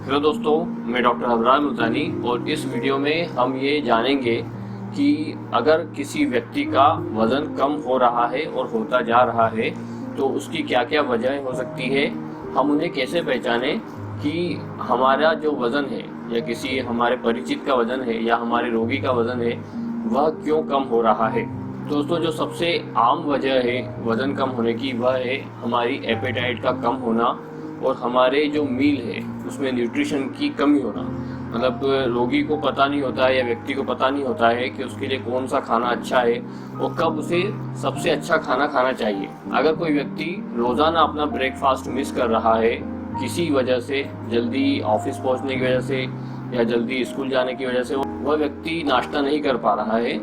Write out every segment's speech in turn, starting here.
Hello दोस्तों, मैं doctor Abrar मुल्तानी और इस वीडियो में हम ये जानेंगे कि अगर किसी व्यक्ति का वज़न कम हो रहा है और होता जा रहा है तो उसकी क्या क्या वजह हो सकती है। हम उन्हें कैसे पहचानें कि हमारा जो वज़न है या किसी हमारे परिचित का वज़न है या हमारे रोगी का वज़न है वह क्यों कम हो रहा है। दोस्तों, जो सबसे आम वजह है वज़न कम होने की वह है हमारी एपेटाइट का कम होना और हमारे जो मील है उसमें न्यूट्रिशन की कमी होना। मतलब रोगी को पता नहीं होता है या व्यक्ति को पता नहीं होता है कि उसके लिए कौन सा खाना अच्छा है और कब उसे सबसे अच्छा खाना खाना चाहिए। अगर कोई व्यक्ति रोज़ाना अपना ब्रेकफास्ट मिस कर रहा है किसी वजह से, जल्दी ऑफिस पहुंचने की वजह से या जल्दी स्कूल जाने की वजह से वह व्यक्ति नाश्ता नहीं कर पा रहा है,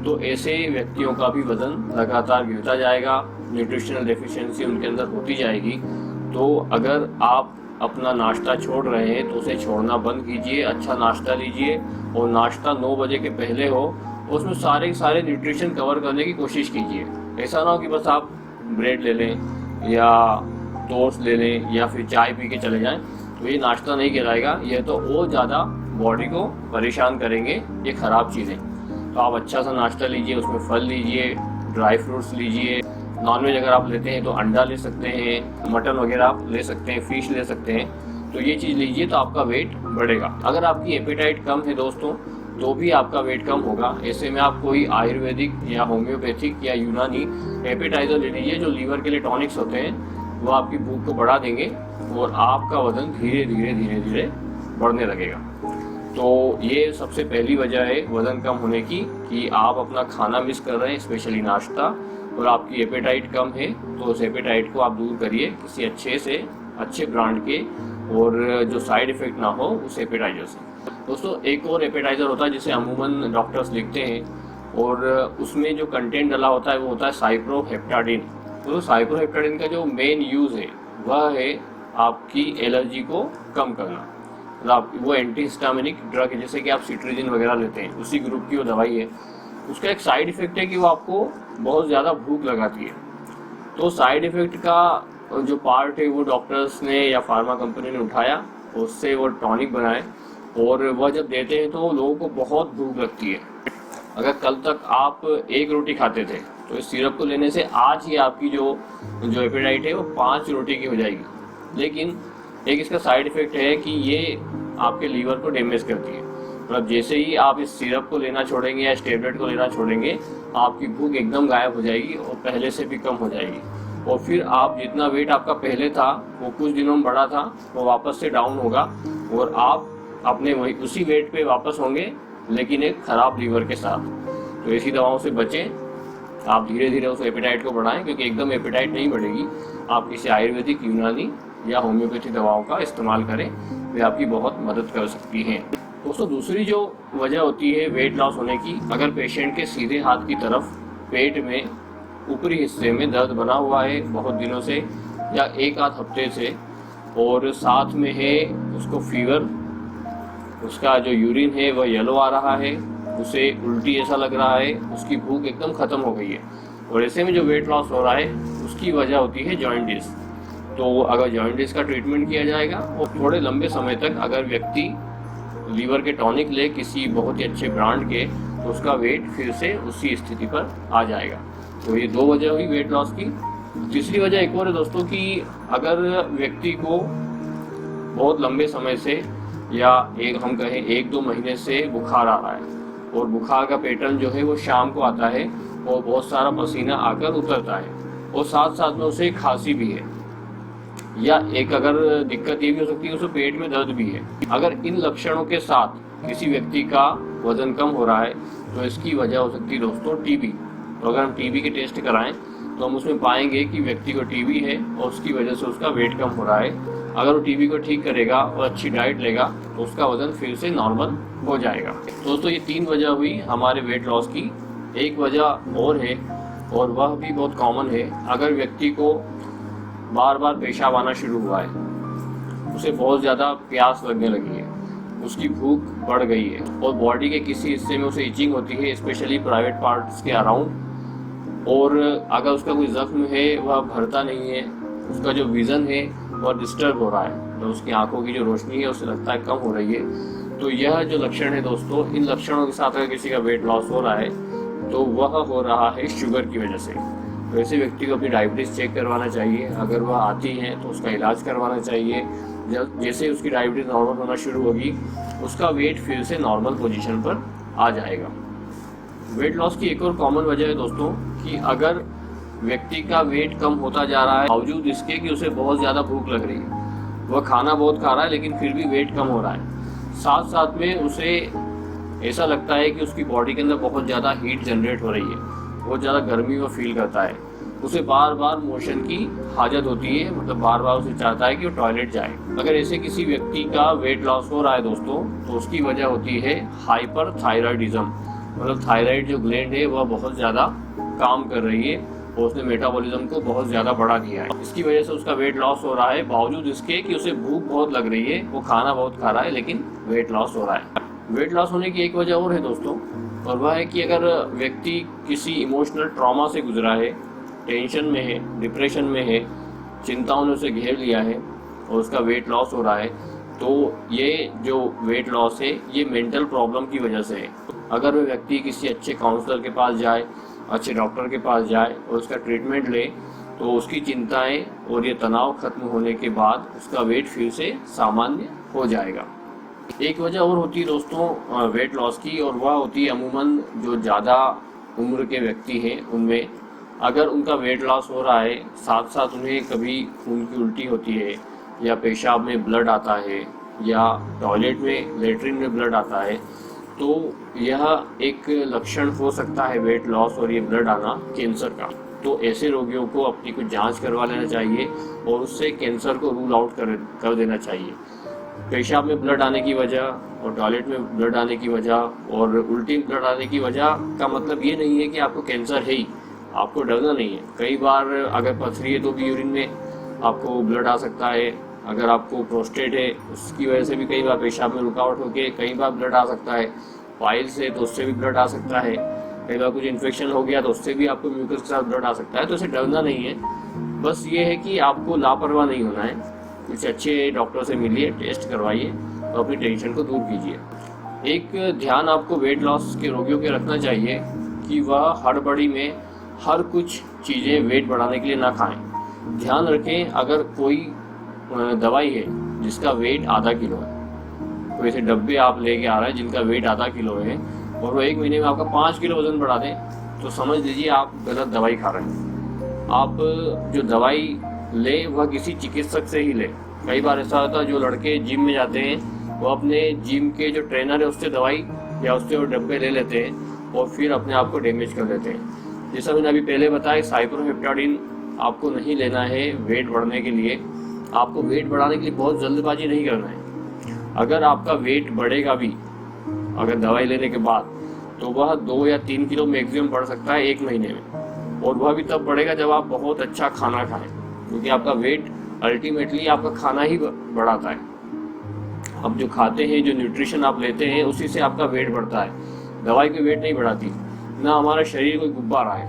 तो ऐसे व्यक्तियों का भी वज़न लगातार गिरता जाएगा, न्यूट्रिशनल डेफिशिएंसी उनके अंदर होती जाएगी। तो अगर आप अपना नाश्ता छोड़ रहे हैं तो उसे छोड़ना बंद कीजिए, अच्छा नाश्ता लीजिए और नाश्ता 9 बजे के पहले हो, उसमें सारे न्यूट्रिशन कवर करने की कोशिश कीजिए। ऐसा ना हो कि बस आप ब्रेड ले लें या टोस्ट ले लें या फिर चाय पी के चले जाएं, तो ये नाश्ता नहीं कहलाएगा, यह तो और ज़्यादा बॉडी को परेशान करेंगे ये ख़राब चीज़ें। तो आप अच्छा सा नाश्ता लीजिए, उसमें फल लीजिए, ड्राई फ्रूट्स लीजिए, नॉनवेज अगर आप लेते हैं तो अंडा ले सकते हैं, मटन वगैरह आप ले सकते हैं, फिश ले सकते हैं, तो ये चीज़ लीजिए तो आपका वेट बढ़ेगा। अगर आपकी एपेटाइट कम है दोस्तों तो भी आपका वेट कम होगा। ऐसे में आप कोई आयुर्वेदिक या होम्योपैथिक या यूनानी एपेटाइजर ले लीजिए जो लीवर के लिए टॉनिक्स होते हैं, वो आपकी भूख को बढ़ा देंगे और आपका वज़न धीरे धीरे बढ़ने लगेगा। तो ये सबसे पहली वजह है वज़न कम होने की कि आप अपना खाना मिस कर रहे हैं, स्पेशली नाश्ता, और आपकी एपेटाइट कम है तो उस एपेटाइट को आप दूर करिए किसी अच्छे ब्रांड के और जो साइड इफ़ेक्ट ना हो उस एपेटाइजर से। दोस्तों, एक और एपेटाइजर होता है जिसे अमूमन डॉक्टर्स लिखते हैं और उसमें जो कंटेंट डाला होता है वो होता है साइप्रोहेप्टाडिन। तो साइप्रोहेप्टाडिन का जो मेन यूज़ है वह है आपकी एलर्जी को कम करना। मतलब वो एंटी हिस्टामिनिक ड्रग है, जैसे कि आप सिट्रीजिन वगैरह लेते हैं, उसी ग्रुप की वो दवाई है। उसका एक साइड इफ़ेक्ट है कि वो आपको बहुत ज़्यादा भूख लगाती है। तो साइड इफ़ेक्ट का जो पार्ट है वो डॉक्टर्स ने या फार्मा कंपनी ने उठाया, उससे वो टॉनिक बनाए और वह जब देते हैं तो लोगों को बहुत भूख लगती है। अगर कल तक आप एक रोटी खाते थे तो इस सिरप को लेने से आज ही आपकी जो एपेटाइट है वो 5 रोटी की हो जाएगी। लेकिन एक इसका साइड इफ़ेक्ट है कि ये आपके लीवर को डैमेज करती है। मतलब जैसे ही आप इस सिरप को लेना छोड़ेंगे या इस टेबलेट को लेना छोड़ेंगे, आपकी भूख एकदम गायब हो जाएगी और पहले से भी कम हो जाएगी। और फिर आप जितना वेट आपका पहले था वो कुछ दिनों में बढ़ा था वो वापस से डाउन होगा और आप अपने वही उसी वेट पे वापस होंगे, लेकिन एक ख़राब लीवर के साथ। तो ऐसी दवाओं से बचें, आप धीरे धीरे उस एपेटाइट को बढ़ाएं, क्योंकि एकदम एपेटाइट नहीं बढ़ेगी। आप किसी आयुर्वेदिक, यूनानी या होम्योपैथी दवाओं का इस्तेमाल करें, वे आपकी बहुत मदद कर सकती हैं। दोस्तों, दूसरी जो वजह होती है वेट लॉस होने की, अगर पेशेंट के सीधे हाथ की तरफ पेट में ऊपरी हिस्से में दर्द बना हुआ है बहुत दिनों से या एक आध हफ्ते से, और साथ में है उसको फीवर, उसका जो यूरिन है वह येलो आ रहा है, उसे उल्टी ऐसा लग रहा है, उसकी भूख एकदम ख़त्म हो गई है, और ऐसे में जो वेट लॉस हो रहा है उसकी वजह होती है जॉइंटिस। तो अगर जॉइंटिस का ट्रीटमेंट किया जाएगा और थोड़े लंबे समय तक अगर व्यक्ति लीवर के टॉनिक ले किसी बहुत ही अच्छे ब्रांड के, तो उसका वेट फिर से उसी स्थिति पर आ जाएगा। तो ये 2 वजह हुई वेट लॉस की। तीसरी वजह एक और है दोस्तों कि अगर व्यक्ति को बहुत लंबे समय से या हम कहें 1-2 महीने से बुखार आ रहा है और बुखार का पैटर्न जो है वो शाम को आता है और बहुत सारा पसीना आकर उतरता है और साथ साथ में उसे खांसी भी है, या एक अगर दिक्कत ये भी हो सकती है उसे पेट में दर्द भी है। अगर इन लक्षणों के साथ किसी व्यक्ति का वज़न कम हो रहा है तो इसकी वजह हो सकती है दोस्तों टीबी। तो अगर हम टीबी के टेस्ट कराएं तो हम उसमें पाएंगे कि व्यक्ति को टीबी है और उसकी वजह से उसका वेट कम हो रहा है। अगर वो टीबी को ठीक करेगा और अच्छी डाइट लेगा तो उसका वज़न फिर से नॉर्मल हो जाएगा। दोस्तों, ये 3 वजह हुई हमारे वेट लॉस की। एक वजह और है और वह भी बहुत कॉमन है। अगर व्यक्ति को बार बार पेशाब आना शुरू हुआ है, उसे बहुत ज़्यादा प्यास लगने लगी है, उसकी भूख बढ़ गई है और बॉडी के किसी हिस्से में उसे इचिंग होती है, स्पेशली प्राइवेट पार्ट्स के अराउंड, और अगर उसका कोई ज़ख्म है वह भरता नहीं है, उसका जो विज़न है वह डिस्टर्ब हो रहा है, तो उसकी आंखों की जो रोशनी है उसे लगता है कम हो रही है। तो यह जो लक्षण है दोस्तों, इन लक्षणों के साथ अगर किसी का वेट लॉस हो रहा है तो वह हो रहा है शुगर की वजह से। तो ऐसे व्यक्ति को अपनी डायबिटीज़ चेक करवाना चाहिए। अगर वह आती है तो उसका इलाज करवाना चाहिए। जैसे उसकी डायबिटीज़ नॉर्मल होना शुरू होगी, उसका वेट फिर से नॉर्मल पोजीशन पर आ जाएगा। वेट लॉस की एक और कॉमन वजह है दोस्तों कि अगर व्यक्ति का वेट कम होता जा रहा है बावजूद इसके कि उसे बहुत ज़्यादा भूख लग रही है, वह खाना बहुत खा रहा है लेकिन फिर भी वेट कम हो रहा है, साथ साथ में उसे ऐसा लगता है कि उसकी बॉडी के अंदर बहुत ज़्यादा हीट जनरेट हो रही है, बहुत ज़्यादा गर्मी वो फील करता है, उसे बार बार मोशन की हाजत होती है, मतलब बार बार उसे चाहता है कि वो टॉयलेट जाए। अगर ऐसे किसी व्यक्ति का वेट लॉस हो रहा है दोस्तों, तो उसकी वजह होती है हाइपर थायराइडिज्म, मतलब थायराइड जो ग्लैंड है वह बहुत ज़्यादा काम कर रही है और उसने मेटाबॉलिज्म को बहुत ज़्यादा बढ़ा दिया है। इसकी वजह से उसका वेट लॉस हो रहा है बावजूद इसके कि उसे भूख बहुत लग रही है, वो खाना बहुत खा रहा है लेकिन वेट लॉस हो रहा है। वेट लॉस होने की एक वजह और है दोस्तों, और वह है कि अगर व्यक्ति किसी इमोशनल ट्रॉमा से गुजरा है, टेंशन में है, डिप्रेशन में है, चिंताओं ने उसे घेर लिया है और उसका वेट लॉस हो रहा है, तो ये जो वेट लॉस है ये मेंटल प्रॉब्लम की वजह से है। अगर वह व्यक्ति किसी अच्छे काउंसलर के पास जाए, अच्छे डॉक्टर के पास जाए और उसका ट्रीटमेंट ले, तो उसकी चिंताएं और ये तनाव खत्म होने के बाद उसका वेट फिर से सामान्य हो जाएगा। एक वजह और होती है दोस्तों वेट लॉस की, और वह होती है अमूमन जो ज़्यादा उम्र के व्यक्ति हैं उनमें अगर उनका वेट लॉस हो रहा है, साथ साथ उन्हें कभी खून की उल्टी होती है या पेशाब में ब्लड आता है या टॉयलेट में लेटरिन में ब्लड आता है, तो यह एक लक्षण हो सकता है वेट लॉस और ये ब्लड आना कैंसर का। तो ऐसे रोगियों को अपनी कुछ जांच करवा लेना चाहिए और उससे कैंसर को रूल आउट कर देना चाहिए। पेशाब में ब्लड आने की वजह और टॉयलेट में ब्लड आने की वजह और उल्टी में ब्लड आने की वजह का मतलब ये नहीं है कि आपको कैंसर है ही, आपको डरना नहीं है। कई बार अगर पथरी है तो भी यूरिन में आपको ब्लड आ सकता है, अगर आपको प्रोस्टेट है उसकी वजह से भी कई बार पेशाब में रुकावट होकर कई बार ब्लड आ सकता है, पाइल्स है तो उससे भी ब्लड आ सकता है, कई बार कुछ इन्फेक्शन हो गया तो उससे भी आपको म्यूकस के साथ ब्लड आ सकता है। तो इसे डरना नहीं है, बस ये है कि आपको लापरवाह नहीं होना है। कुछ अच्छे डॉक्टर से मिलिए, टेस्ट करवाइए और अपनी टेंशन को दूर कीजिए। एक ध्यान आपको वेट लॉस के रोगियों के रखना चाहिए कि वह हड़बड़ी में हर कुछ चीज़ें वेट बढ़ाने के लिए ना खाएं। ध्यान रखें, अगर कोई दवाई है जिसका वेट आधा किलो है, कोई ऐसे डब्बे आप लेके आ रहे हैं जिनका वेट आधा किलो है और वो 1 महीने में आपका 5 किलो वजन बढ़ा दें, तो समझ लीजिए आप गलत दवाई खा रहे हैं। आप जो दवाई ले वह किसी चिकित्सक से ही ले। कई बार ऐसा होता है जो लड़के जिम में जाते हैं वो अपने जिम के जो ट्रेनर है उससे दवाई या उससे वो डब्बे ले लेते हैं और फिर अपने आप को डैमेज कर देते हैं। जैसा मैंने अभी पहले बताया, साइप्रोहेप्टाडिन आपको नहीं लेना है वेट बढ़ने के लिए। आपको वेट बढ़ाने के लिए बहुत जल्दबाजी नहीं करना है। अगर आपका वेट बढ़ेगा भी अगर दवाई लेने के बाद, तो वह 2 या 3 किलो मैक्सिमम बढ़ सकता है 1 महीने में, और वह भी तब बढ़ेगा जब आप बहुत अच्छा खाना खाएं, क्योंकि आपका वेट अल्टीमेटली आपका खाना ही बढ़ाता है। अब जो खाते हैं, जो न्यूट्रिशन आप लेते हैं, उसी से आपका वेट बढ़ता है। दवाई कोई वेट नहीं बढ़ाती। ना हमारा शरीर कोई गुब्बारा है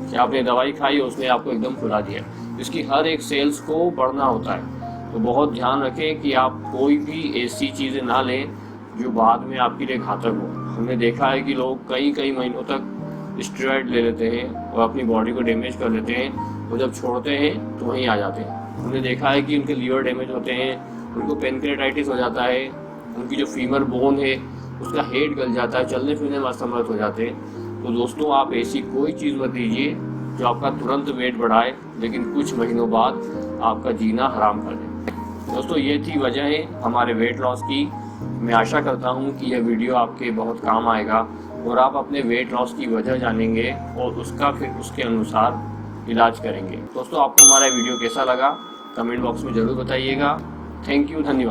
कि आपने दवाई खाई और उसने आपको एकदम फुला दिया। इसकी हर एक सेल्स को बढ़ना होता है। तो बहुत ध्यान रखें कि आप कोई भी ऐसी चीज़ें ना लें जो बाद में आपके लिए घातक हो। हमने देखा है कि लोग कई महीनों तक स्टेरॉइड ले लेते हैं और अपनी बॉडी को डैमेज कर लेते हैं, और जब छोड़ते हैं तो वहीं आ जाते हैं। हमने देखा है कि उनके लीवर डैमेज होते हैं, उनको पेनक्रेटाइटिस हो जाता है, उनकी जो फीमर बोन है उसका हेड गल जाता है, चलने फिरने में असमर्थ हो जाते हैं। तो दोस्तों, आप ऐसी कोई चीज़ मत लीजिए जो आपका तुरंत वेट बढ़ाए लेकिन कुछ महीनों बाद आपका जीना हराम कर दे। दोस्तों, ये थी वजहें हमारे वेट लॉस की। मैं आशा करता हूँ कि यह वीडियो आपके बहुत काम आएगा और आप अपने वेट लॉस की वजह जानेंगे और उसका फिर उसके अनुसार इलाज करेंगे। दोस्तों, आपको हमारा वीडियो कैसा लगा कमेंट बॉक्स में ज़रूर बताइएगा। थैंक यू, धन्यवाद।